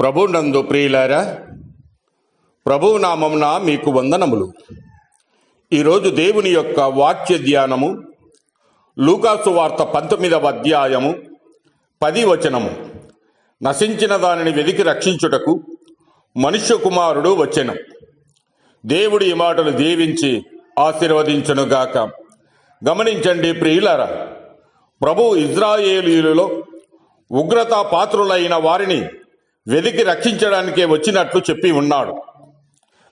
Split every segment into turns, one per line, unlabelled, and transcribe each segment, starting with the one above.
ప్రభునందు ప్రియులారా, ప్రభువు నామమున మీకు వందనములు. ఈరోజు దేవుని యొక్క వాక్య ధ్యానము లూకాసు వార్త 19వ అధ్యాయము 10 వచనము. నశించిన దానిని వెదికి రక్షించుటకు మనుష్య కుమారుడు వచ్చెను. దేవుడు ఈ మాటలు దీవించి ఆశీర్వదించునుగాక. గమనించండి ప్రియులారా, ప్రభు ఇజ్రాయేలీయులలో ఉగ్రత పాత్రులైన వారిని వెదికి రక్షించడానికే వచ్చినట్లు చెప్పి ఉన్నాడు.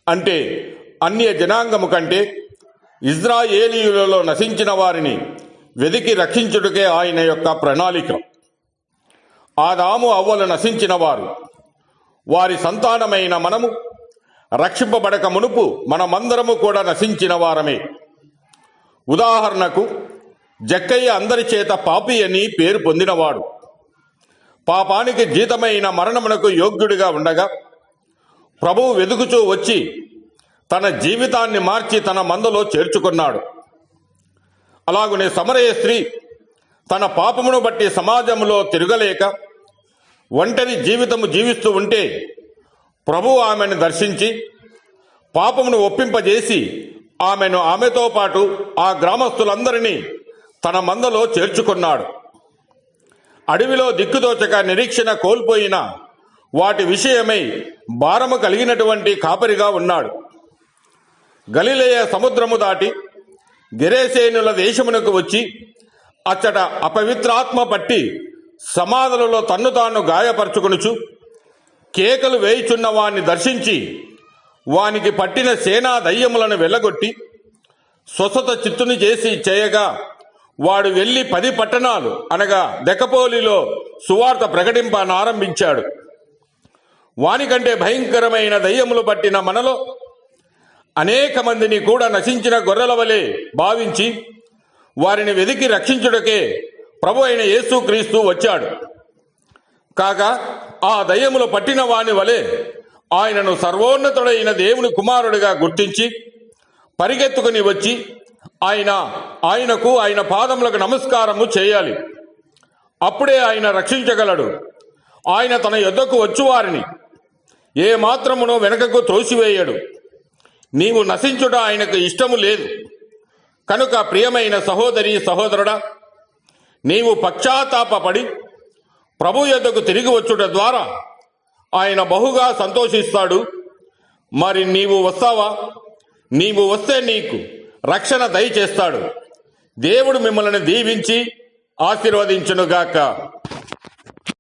అంటే అన్య జనాంగము కంటే ఇజ్రాయేలీయులలో నశించిన వారిని వెదికి రక్షించుటకే ఆయన యొక్క ప్రణాళిక. ఆదాము అవ్వలు నశించిన వారు, వారి సంతానమైన మనము రక్షింపబడక మునుపు మనమందరము కూడా నశించిన వారమే. ఉదాహరణకు, జక్కయ్య అందరి చేత పాపి అని పేరు పొందినవాడు. పాపానికి జీతమైన మరణమునకు యోగ్యుడిగా ఉండగా ప్రభువు వెదుకుచూ వచ్చి తన జీవితాన్ని మార్చి తన మందలో చేర్చుకున్నాడు. అలాగునే సమరయ స్త్రీ తన పాపమును బట్టి సమాజంలో తిరగలేక ఒంటరి జీవితము జీవిస్తూ ఉంటే ప్రభువు ఆమెను దర్శించి పాపమును ఒప్పింపజేసి ఆమెతో పాటు ఆ గ్రామస్తులందరినీ తన మందలో చేర్చుకున్నాడు. అడవిలో దిక్కుదోచక నిరీక్షణ కోల్పోయిన వాటి విషయమై భారము కలిగినటువంటి కాపరిగా ఉన్నాడు. గలిలయ సముద్రము దాటి గెరేసేనుల దేశమునకు వచ్చి అచ్చట అపవిత్రాత్మ పట్టి సమాధులలో తన్ను తాను గాయపరచుకొనుచు కేకలు వేయుచున్న వాణ్ణి దర్శించి వానికి పట్టిన సేనా దయ్యములను వెళ్ళగొట్టి స్వస్థత చిత్తుని చేసి చేయగా వాడు వెళ్లి 10 పట్టణాలు అనగా దెకపోలిలో సువార్త ప్రకటింపనారంభించాడు. వానికంటే భయంకరమైన దయ్యములు పట్టిన మనలో అనేక మందిని కూడా నశించిన గొర్రెల వలె భావించి వారిని వెదికి రక్షించుటకే ప్రభు అయిన యేసుక్రీస్తు వచ్చాడు. కాగా ఆ దయ్యములు పట్టిన వాని వలె ఆయనను సర్వోన్నతుడైన దేవుని కుమారుడిగా గుర్తించి పరిగెత్తుకుని వచ్చి ఆయనకు ఆయన పాదములకు నమస్కారము చేయాలి. అప్పుడే ఆయన రక్షించగలడు. ఆయన తన యొద్దకు వచ్చువారిని ఏ మాత్రమునో వెనకకు త్రోసివేయడు. నీవు నశించుట ఆయనకు ఇష్టము లేదు. కనుక ప్రియమైన సహోదరి సహోదరుడా, నీవు పశ్చాత్తాపపడి ప్రభు యొద్దకు తిరిగి వచ్చుట ద్వారా ఆయన బహుగా సంతోషిస్తాడు. మరి నీవు వస్తావా? నీవు వస్తే నీకు రక్షణ దయచేస్తాడు. దేవుడు మిమ్మల్ని దీవించి ఆశీర్వదించునుగాక.